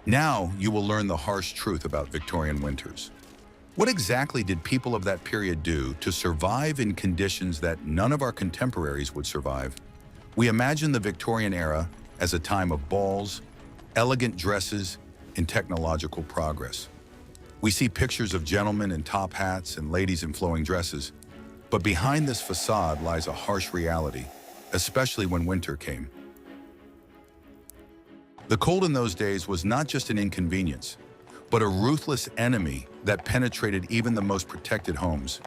Now you will learn the harsh truth about Victorian winters. What exactly did people of that period do to survive in conditions that none of our contemporaries would survive? We imagine the Victorian era as a time of balls, elegant dresses, and technological progress. We see pictures of gentlemen in top hats and ladies in flowing dresses, but behind this facade lies a harsh reality, especially when winter came. The cold in those days was not just an inconvenience, but a ruthless enemy that penetrated even the most protected homes.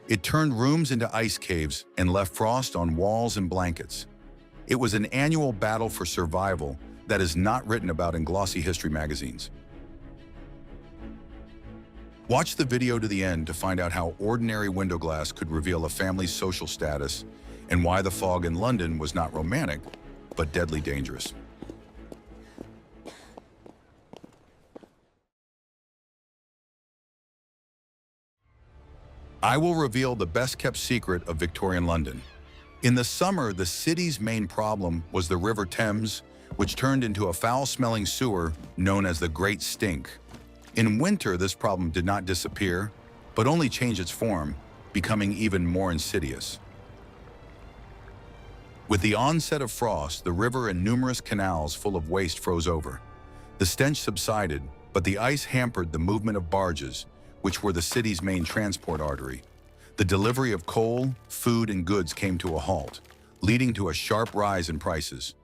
It turned rooms into ice caves and left frost on walls and blankets. It was an annual battle for survival that is not written about in glossy history magazines. Watch the video to the end to find out how ordinary window glass could reveal a family's social status and why the fog in London was not romantic, but deadly dangerous. I will reveal the best-kept secret of Victorian London. In the summer, the city's main problem was the River Thames, which turned into a foul-smelling sewer known as the Great Stink. In winter, this problem did not disappear, but only changed its form, becoming even more insidious. With the onset of frost, the river and numerous canals full of waste froze over. The stench subsided, but the ice hampered the movement of barges, which were the city's main transport artery. The delivery of coal, food, and goods came to a halt, leading to a sharp rise in prices.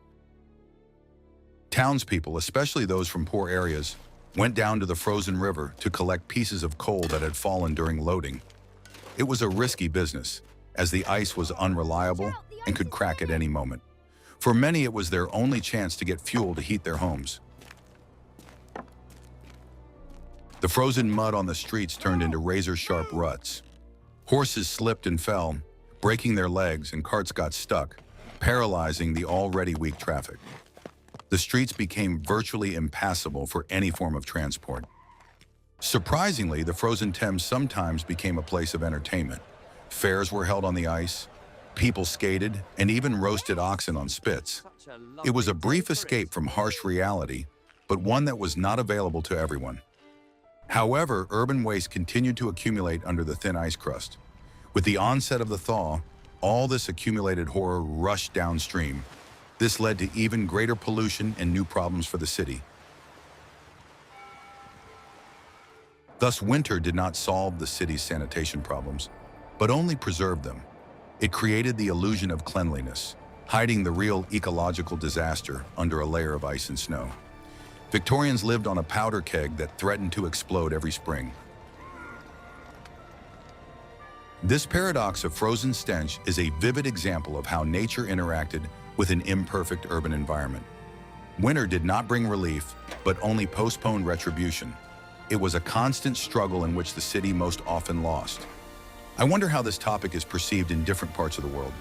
Townspeople, especially those from poor areas, went down to the frozen river to collect pieces of coal that had fallen during loading. It was a risky business, as the ice was unreliable and could crack at any moment. For many, it was their only chance to get fuel to heat their homes. The frozen mud on the streets turned into razor-sharp ruts. Horses slipped and fell, breaking their legs, and carts got stuck, paralyzing the already weak traffic. The streets became virtually impassable for any form of transport. Surprisingly, the frozen Thames sometimes became a place of entertainment. Fairs were held on the ice, people skated, and even roasted oxen on spits. It was a brief escape from harsh reality, but one that was not available to everyone. However, urban waste continued to accumulate under the thin ice crust. With the onset of the thaw, all this accumulated horror rushed downstream. This led to even greater pollution and new problems for the city. Thus, winter did not solve the city's sanitation problems, but only preserved them. It created the illusion of cleanliness, hiding the real ecological disaster under a layer of ice and snow. Victorians lived on a powder keg that threatened to explode every spring. This paradox of frozen stench is a vivid example of how nature interacted with an imperfect urban environment. Winter did not bring relief, but only postponed retribution. It was a constant struggle in which the city most often lost. I wonder how this topic is perceived in different parts of the world.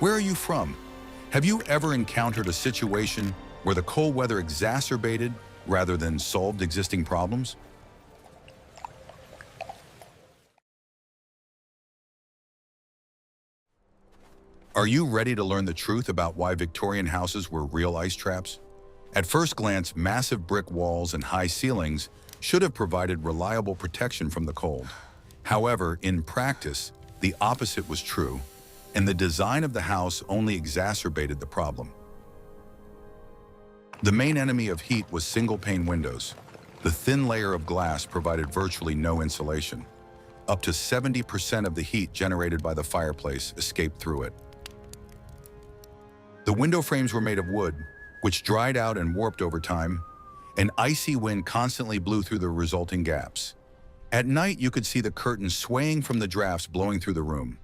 Where are you from? Have you ever encountered a situation where the cold weather exacerbated rather than solved existing problems? Are you ready to learn the truth about why Victorian houses were real ice traps? At first glance, massive brick walls and high ceilings should have provided reliable protection from the cold. However, in practice, the opposite was true, and the design of the house only exacerbated the problem. The main enemy of heat was single-pane windows. The thin layer of glass provided virtually no insulation. Up to 70% of the heat generated by the fireplace escaped through it. The window frames were made of wood, which dried out and warped over time. An icy wind constantly blew through the resulting gaps. At night, you could see the curtains swaying from the drafts blowing through the room.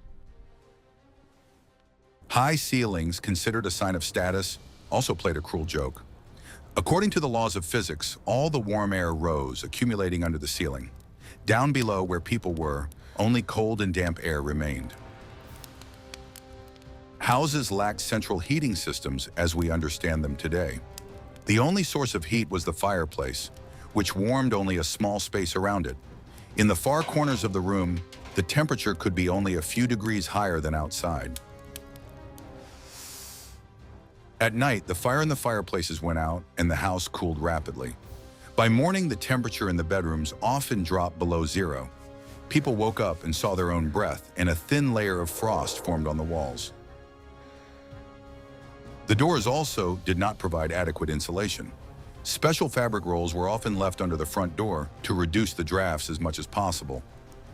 High ceilings, considered a sign of status, also played a cruel joke. According to the laws of physics, all the warm air rose, accumulating under the ceiling. Down below, where people were, only cold and damp air remained. Houses lacked central heating systems as we understand them today. The only source of heat was the fireplace, which warmed only a small space around it. In the far corners of the room, the temperature could be only a few degrees higher than outside. At night, the fire in the fireplaces went out and the house cooled rapidly. By morning, the temperature in the bedrooms often dropped below zero. People woke up and saw their own breath, and a thin layer of frost formed on the walls. The doors also did not provide adequate insulation. Special fabric rolls were often left under the front door to reduce the drafts as much as possible.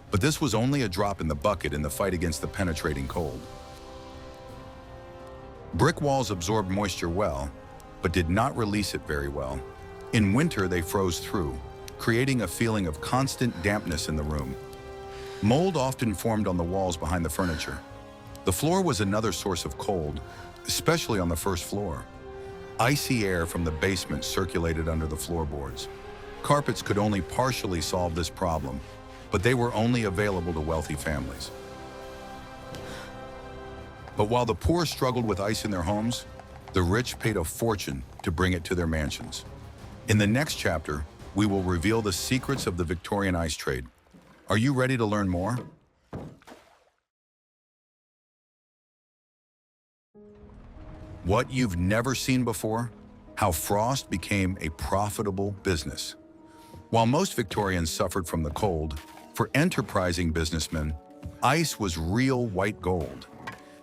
But this was only a drop in the bucket in the fight against the penetrating cold. Brick walls absorbed moisture well, but did not release it very well. In winter, they froze through, creating a feeling of constant dampness in the room. Mold often formed on the walls behind the furniture. The floor was another source of cold, especially on the first floor. Icy air from the basement circulated under the floorboards. Carpets could only partially solve this problem, but they were only available to wealthy families. But while the poor struggled with ice in their homes, the rich paid a fortune to bring it to their mansions. In the next chapter, we will reveal the secrets of the Victorian ice trade. Are you ready to learn more? What you've never seen before? How frost became a profitable business. While most Victorians suffered from the cold, for enterprising businessmen, ice was real white gold.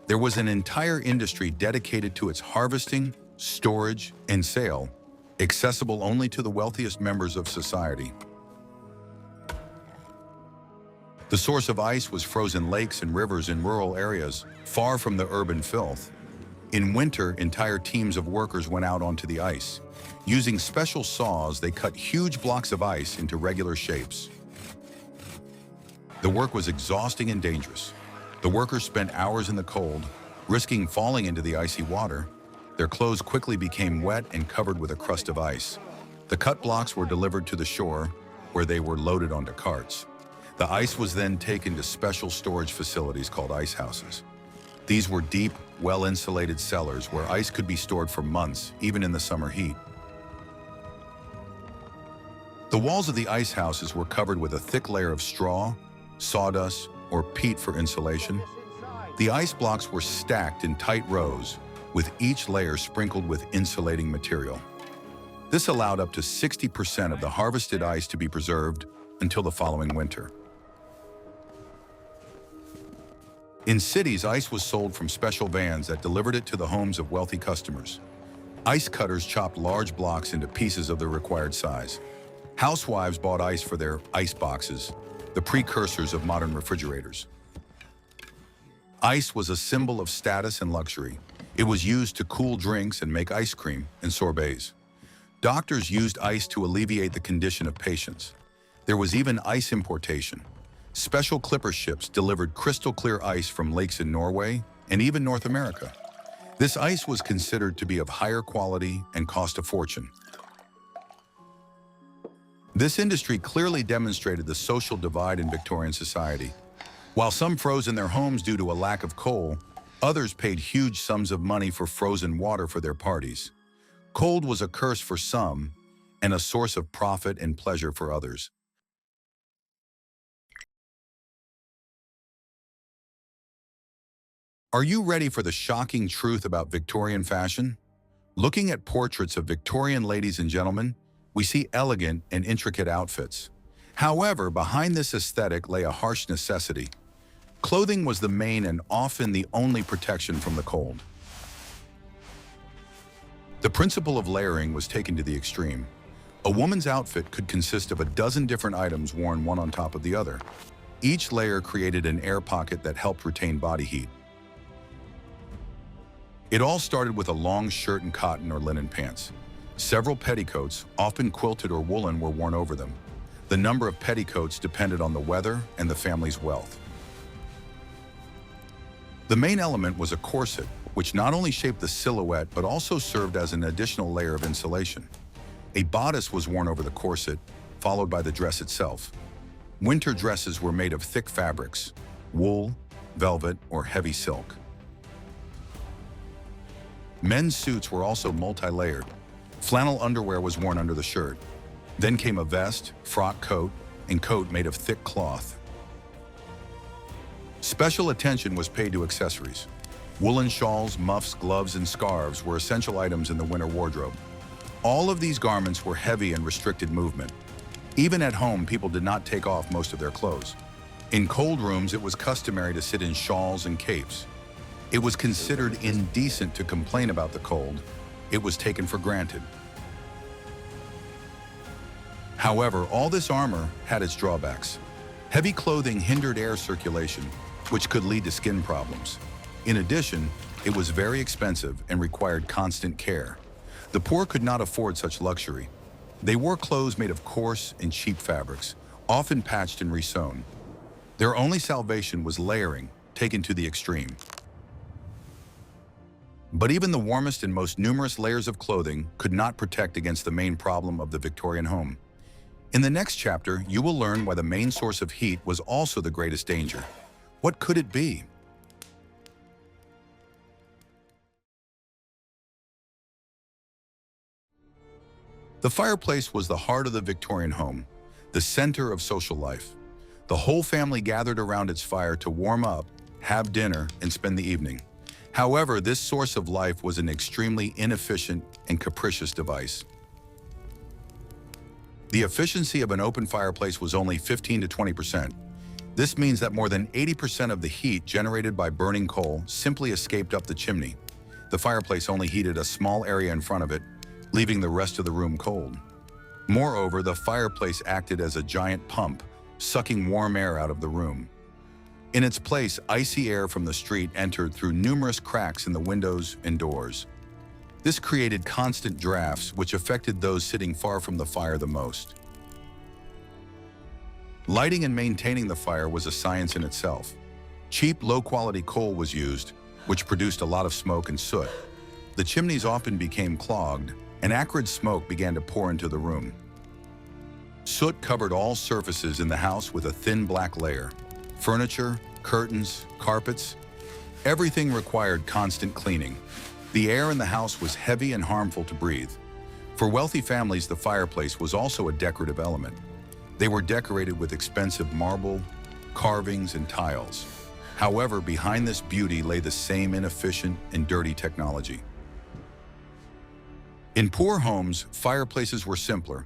There was an entire industry dedicated to its harvesting, storage, and sale, accessible only to the wealthiest members of society. The source of ice was frozen lakes and rivers in rural areas, far from the urban filth. In winter, entire teams of workers went out onto the ice. Using special saws, they cut huge blocks of ice into regular shapes. The work was exhausting and dangerous. The workers spent hours in the cold, risking falling into the icy water. Their clothes quickly became wet and covered with a crust of ice. The cut blocks were delivered to the shore, where they were loaded onto carts. The ice was then taken to special storage facilities called ice houses. These were deep, well-insulated cellars where ice could be stored for months, even in the summer heat. The walls of the ice houses were covered with a thick layer of straw, sawdust, or peat for insulation. The ice blocks were stacked in tight rows, with each layer sprinkled with insulating material. This allowed up to 60% of the harvested ice to be preserved until the following winter. In cities, ice was sold from special vans that delivered it to the homes of wealthy customers. Ice cutters chopped large blocks into pieces of the required size. Housewives bought ice for their ice boxes, the precursors of modern refrigerators. Ice was a symbol of status and luxury. It was used to cool drinks and make ice cream and sorbets. Doctors used ice to alleviate the condition of patients. There was even ice importation. Special clipper ships delivered crystal-clear ice from lakes in Norway and even North America. This ice was considered to be of higher quality and cost a fortune. This industry clearly demonstrated the social divide in Victorian society. While some froze in their homes due to a lack of coal, others paid huge sums of money for frozen water for their parties. Cold was a curse for some and a source of profit and pleasure for others. Are you ready for the shocking truth about Victorian fashion? Looking at portraits of Victorian ladies and gentlemen, we see elegant and intricate outfits. However, behind this aesthetic lay a harsh necessity. Clothing was the main and often the only protection from the cold. The principle of layering was taken to the extreme. A woman's outfit could consist of a dozen different items worn one on top of the other. Each layer created an air pocket that helped retain body heat. It all started with a long shirt and cotton or linen pants. Several petticoats, often quilted or woolen, were worn over them. The number of petticoats depended on the weather and the family's wealth. The main element was a corset, which not only shaped the silhouette but also served as an additional layer of insulation. A bodice was worn over the corset, followed by the dress itself. Winter dresses were made of thick fabrics, wool, velvet, or heavy silk. Men's suits were also multi-layered. Flannel underwear was worn under the shirt. Then came a vest, frock coat, and coat made of thick cloth. Special attention was paid to accessories. Woolen shawls, muffs, gloves, and scarves were essential items in the winter wardrobe. All of these garments were heavy and restricted movement. Even at home, people did not take off most of their clothes. In cold rooms, it was customary to sit in shawls and capes. It was considered indecent to complain about the cold. It was taken for granted. However, all this armor had its drawbacks. Heavy clothing hindered air circulation, which could lead to skin problems. In addition, it was very expensive and required constant care. The poor could not afford such luxury. They wore clothes made of coarse and cheap fabrics, often patched and resewn. Their only salvation was layering, taken to the extreme. But even the warmest and most numerous layers of clothing could not protect against the main problem of the Victorian home. In the next chapter, you will learn why the main source of heat was also the greatest danger. What could it be? The fireplace was the heart of the Victorian home, the center of social life. The whole family gathered around its fire to warm up, have dinner, and spend the evening. However, this source of life was an extremely inefficient and capricious device. The efficiency of an open fireplace was only 15 to 20%. This means that more than 80% of the heat generated by burning coal simply escaped up the chimney. The fireplace only heated a small area in front of it, leaving the rest of the room cold. Moreover, the fireplace acted as a giant pump, sucking warm air out of the room. In its place, icy air from the street entered through numerous cracks in the windows and doors. This created constant drafts, which affected those sitting far from the fire the most. Lighting and maintaining the fire was a science in itself. Cheap, low-quality coal was used, which produced a lot of smoke and soot. The chimneys often became clogged, and acrid smoke began to pour into the room. Soot covered all surfaces in the house with a thin black layer. Furniture, curtains, carpets, everything required constant cleaning. The air in the house was heavy and harmful to breathe. For wealthy families, the fireplace was also a decorative element. They were decorated with expensive marble, carvings, and tiles. However, behind this beauty lay the same inefficient and dirty technology. In poor homes, fireplaces were simpler,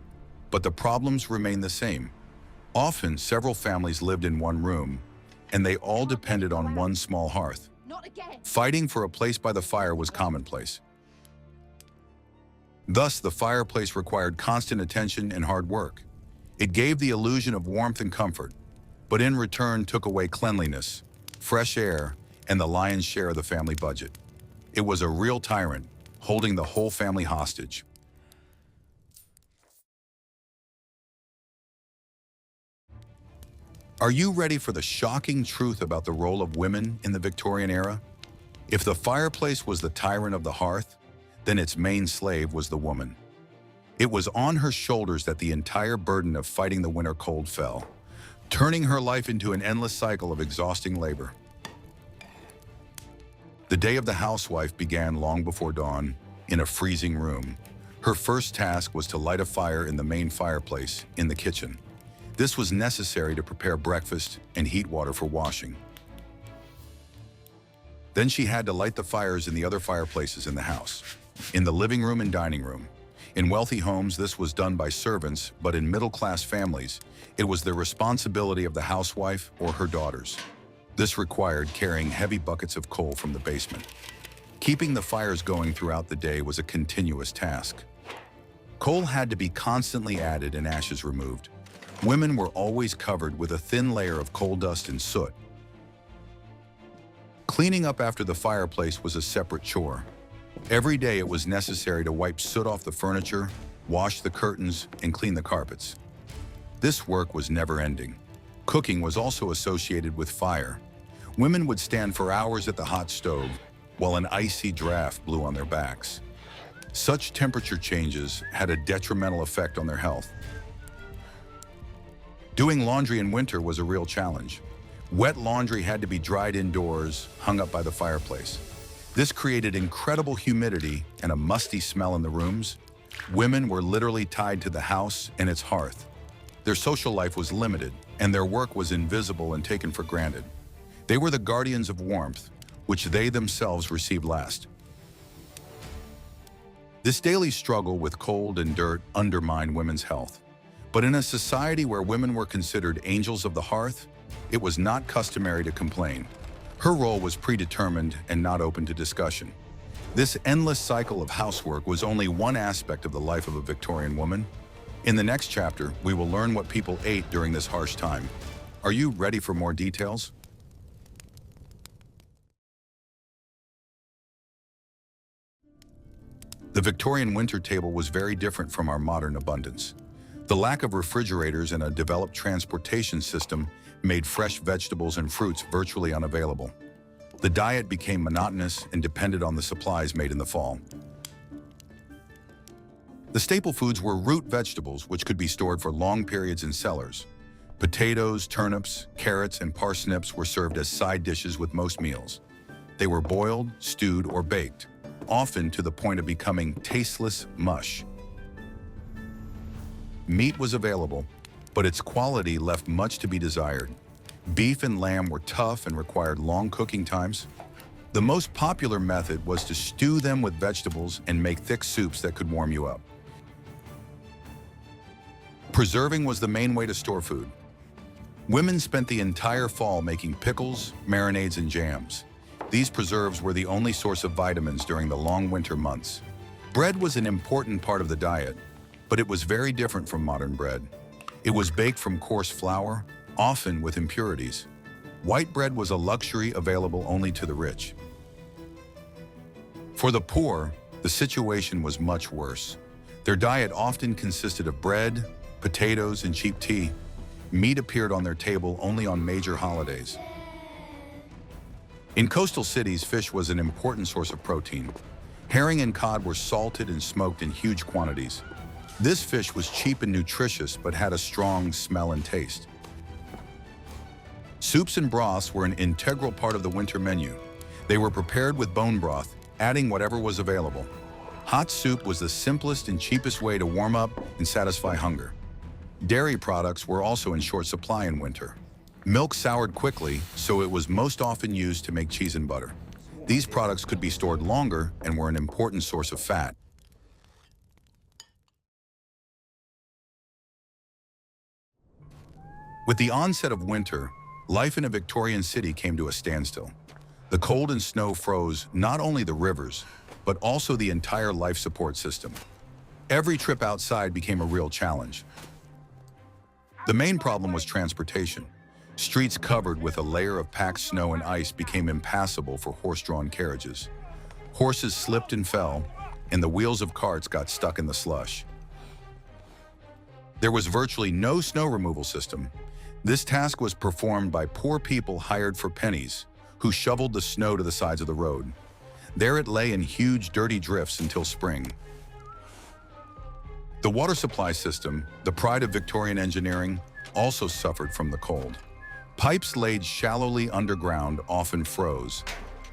but the problems remained the same. Often, several families lived in one room, and they all depended on one small hearth. Fighting for a place by the fire was commonplace. Thus, the fireplace required constant attention and hard work. It gave the illusion of warmth and comfort, but in return took away cleanliness, fresh air, and the lion's share of the family budget. It was a real tyrant, holding the whole family hostage. Are you ready for the shocking truth about the role of women in the Victorian era? If the fireplace was the tyrant of the hearth, then its main slave was the woman. It was on her shoulders that the entire burden of fighting the winter cold fell, turning her life into an endless cycle of exhausting labor. The day of the housewife began long before dawn, in a freezing room. Her first task was to light a fire in the main fireplace in the kitchen. This was necessary to prepare breakfast and heat water for washing. Then she had to light the fires in the other fireplaces in the house, in the living room and dining room. In wealthy homes, this was done by servants, but in middle-class families, it was the responsibility of the housewife or her daughters. This required carrying heavy buckets of coal from the basement. Keeping the fires going throughout the day was a continuous task. Coal had to be constantly added and ashes removed. Women were always covered with a thin layer of coal dust and soot. Cleaning up after the fireplace was a separate chore. Every day it was necessary to wipe soot off the furniture, wash the curtains, and clean the carpets. This work was never-ending. Cooking was also associated with fire. Women would stand for hours at the hot stove, while an icy draft blew on their backs. Such temperature changes had a detrimental effect on their health. Doing laundry in winter was a real challenge. Wet laundry had to be dried indoors, hung up by the fireplace. This created incredible humidity and a musty smell in the rooms. Women were literally tied to the house and its hearth. Their social life was limited, and their work was invisible and taken for granted. They were the guardians of warmth, which they themselves received last. This daily struggle with cold and dirt undermined women's health. But in a society where women were considered angels of the hearth, it was not customary to complain. Her role was predetermined and not open to discussion. This endless cycle of housework was only one aspect of the life of a Victorian woman. In the next chapter, we will learn what people ate during this harsh time. Are you ready for more details? The Victorian winter table was very different from our modern abundance. The lack of refrigerators and a developed transportation system made fresh vegetables and fruits virtually unavailable. The diet became monotonous and depended on the supplies made in the fall. The staple foods were root vegetables, which could be stored for long periods in cellars. Potatoes, turnips, carrots, and parsnips were served as side dishes with most meals. They were boiled, stewed, or baked, often to the point of becoming tasteless mush. Meat was available, but its quality left much to be desired. Beef and lamb were tough and required long cooking times. The most popular method was to stew them with vegetables and make thick soups that could warm you up. Preserving was the main way to store food. Women spent the entire fall making pickles, marinades, and jams. These preserves were the only source of vitamins during the long winter months. Bread was an important part of the diet, but it was very different from modern bread. It was baked from coarse flour, often with impurities. White bread was a luxury available only to the rich. For the poor, the situation was much worse. Their diet often consisted of bread, potatoes, and cheap tea. Meat appeared on their table only on major holidays. In coastal cities, fish was an important source of protein. Herring and cod were salted and smoked in huge quantities. This fish was cheap and nutritious, but had a strong smell and taste. Soups and broths were an integral part of the winter menu. They were prepared with bone broth, adding whatever was available. Hot soup was the simplest and cheapest way to warm up and satisfy hunger. Dairy products were also in short supply in winter. Milk soured quickly, so it was most often used to make cheese and butter. These products could be stored longer and were an important source of fat. With the onset of winter, life in a Victorian city came to a standstill. The cold and snow froze not only the rivers, but also the entire life support system. Every trip outside became a real challenge. The main problem was transportation. Streets covered with a layer of packed snow and ice became impassable for horse-drawn carriages. Horses slipped and fell, and the wheels of carts got stuck in the slush. There was virtually no snow removal system. This task was performed by poor people hired for pennies, who shoveled the snow to the sides of the road. There it lay in huge, dirty drifts until spring. The water supply system, the pride of Victorian engineering, also suffered from the cold. Pipes laid shallowly underground often froze.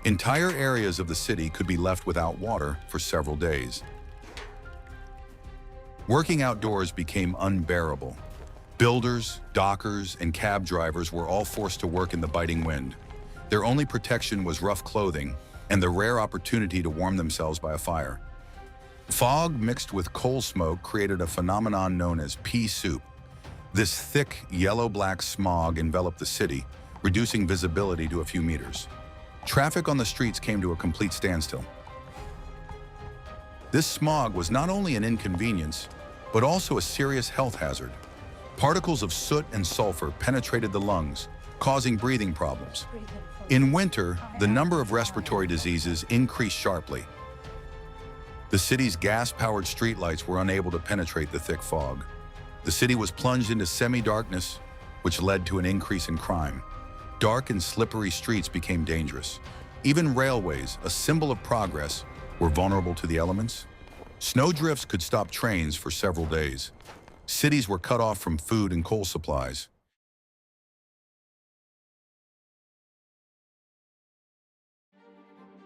Entire areas of the city could be left without water for several days. Working outdoors became unbearable. Builders, dockers, and cab drivers were all forced to work in the biting wind. Their only protection was rough clothing and the rare opportunity to warm themselves by a fire. Fog mixed with coal smoke created a phenomenon known as pea soup. This thick, yellow-black smog enveloped the city, reducing visibility to a few meters. Traffic on the streets came to a complete standstill. This smog was not only an inconvenience, but also a serious health hazard. Particles of soot and sulfur penetrated the lungs, causing breathing problems. In winter, the number of respiratory diseases increased sharply. The city's gas-powered streetlights were unable to penetrate the thick fog. The city was plunged into semi-darkness, which led to an increase in crime. Dark and slippery streets became dangerous. Even railways, a symbol of progress, were vulnerable to the elements. Snowdrifts could stop trains for several days. Cities were cut off from food and coal supplies.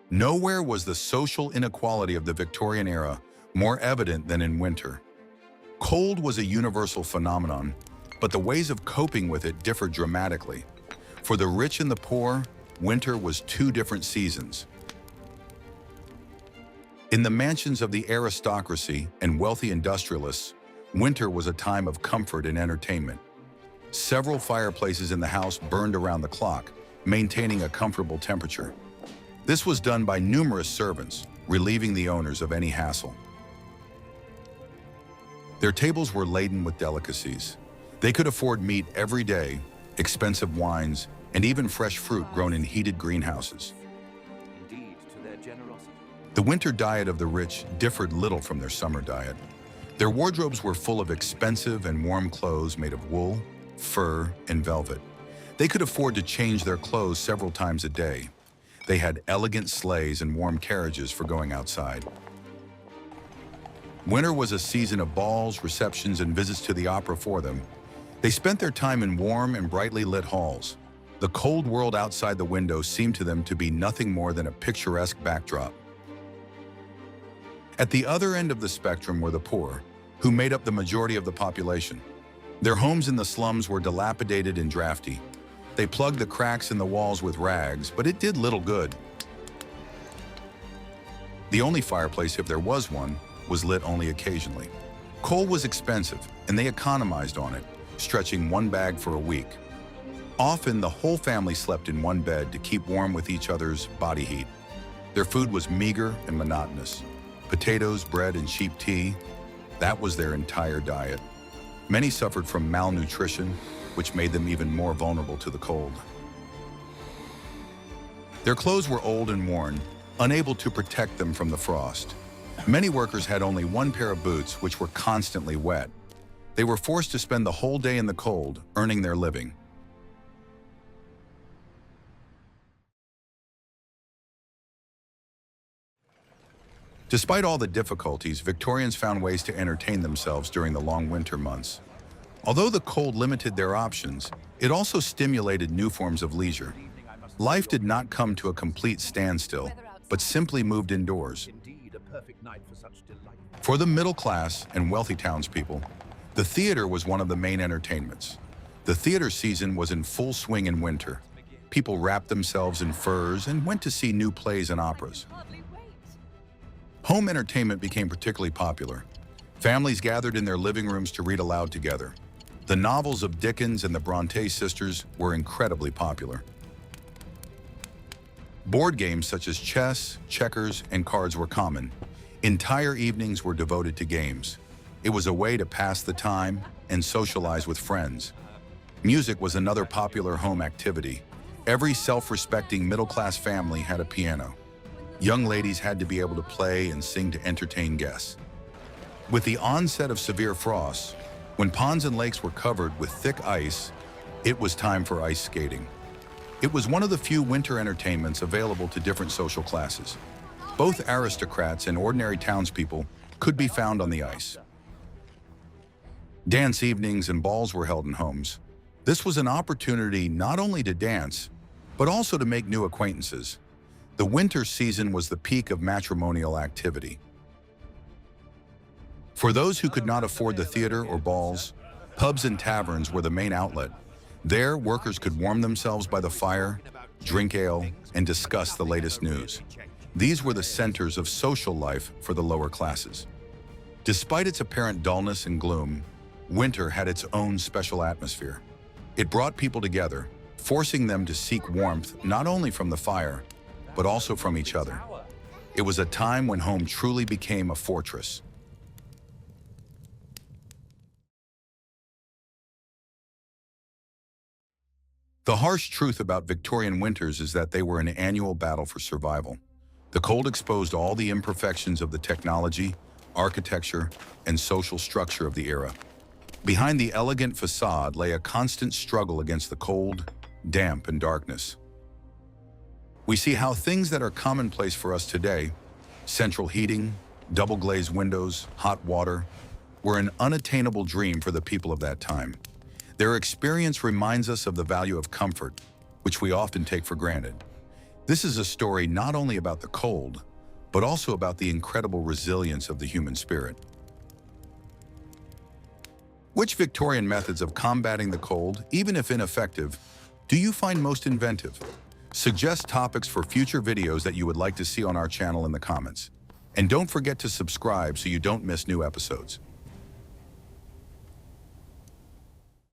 Nowhere was the social inequality of the Victorian era more evident than in winter. Cold was a universal phenomenon, but the ways of coping with it differed dramatically. For the rich and the poor, winter was two different seasons. In the mansions of the aristocracy and wealthy industrialists, winter was a time of comfort and entertainment. Several fireplaces in the house burned around the clock, maintaining a comfortable temperature. This was done by numerous servants, relieving the owners of any hassle. Their tables were laden with delicacies. They could afford meat every day, expensive wines, and even fresh fruit grown in heated greenhouses. Indeed, to their generosity. The winter diet of the rich differed little from their summer diet. Their wardrobes were full of expensive and warm clothes made of wool, fur, and velvet. They could afford to change their clothes several times a day. They had elegant sleighs and warm carriages for going outside. Winter was a season of balls, receptions, and visits to the opera for them. They spent their time in warm and brightly lit halls. The cold world outside the window seemed to them to be nothing more than a picturesque backdrop. At the other end of the spectrum were the poor, who made up the majority of the population. Their homes in the slums were dilapidated and drafty. They plugged the cracks in the walls with rags, but it did little good. The only fireplace, if there was one, was lit only occasionally. Coal was expensive, and they economized on it, stretching one bag for a week. Often, the whole family slept in one bed to keep warm with each other's body heat. Their food was meager and monotonous. Potatoes, bread, and sheep tea, that was their entire diet. Many suffered from malnutrition, which made them even more vulnerable to the cold. Their clothes were old and worn, unable to protect them from the frost. Many workers had only one pair of boots, which were constantly wet. They were forced to spend the whole day in the cold, earning their living. Despite all the difficulties, Victorians found ways to entertain themselves during the long winter months. Although the cold limited their options, it also stimulated new forms of leisure. Life did not come to a complete standstill, but simply moved indoors. Indeed, a perfect night for such delight. For the middle class and wealthy townspeople, the theater was one of the main entertainments. The theater season was in full swing in winter. People wrapped themselves in furs and went to see new plays and operas. Home entertainment became particularly popular. Families gathered in their living rooms to read aloud together. The novels of Dickens and the Bronte sisters were incredibly popular. Board games such as chess, checkers, and cards were common. Entire evenings were devoted to games. It was a way to pass the time and socialize with friends. Music was another popular home activity. Every self-respecting middle-class family had a piano. Young ladies had to be able to play and sing to entertain guests. With the onset of severe frosts, when ponds and lakes were covered with thick ice, it was time for ice skating. It was one of the few winter entertainments available to different social classes. Both aristocrats and ordinary townspeople could be found on the ice. Dance evenings and balls were held in homes. This was an opportunity not only to dance, but also to make new acquaintances. The winter season was the peak of matrimonial activity. For those who could not afford the theater or balls, pubs and taverns were the main outlet. There, workers could warm themselves by the fire, drink ale, and discuss the latest news. These were the centers of social life for the lower classes. Despite its apparent dullness and gloom, winter had its own special atmosphere. It brought people together, forcing them to seek warmth not only from the fire, but also from each other. It was a time when home truly became a fortress. The harsh truth about Victorian winters is that they were an annual battle for survival. The cold exposed all the imperfections of the technology, architecture, and social structure of the era. Behind the elegant facade lay a constant struggle against the cold, damp, and darkness. We see how things that are commonplace for us today, central heating, double-glazed windows, hot water, were an unattainable dream for the people of that time. Their experience reminds us of the value of comfort, which we often take for granted. This is a story not only about the cold, but also about the incredible resilience of the human spirit. Which Victorian methods of combating the cold, even if ineffective, do you find most inventive? Suggest topics for future videos that you would like to see on our channel in the comments. And don't forget to subscribe so you don't miss new episodes.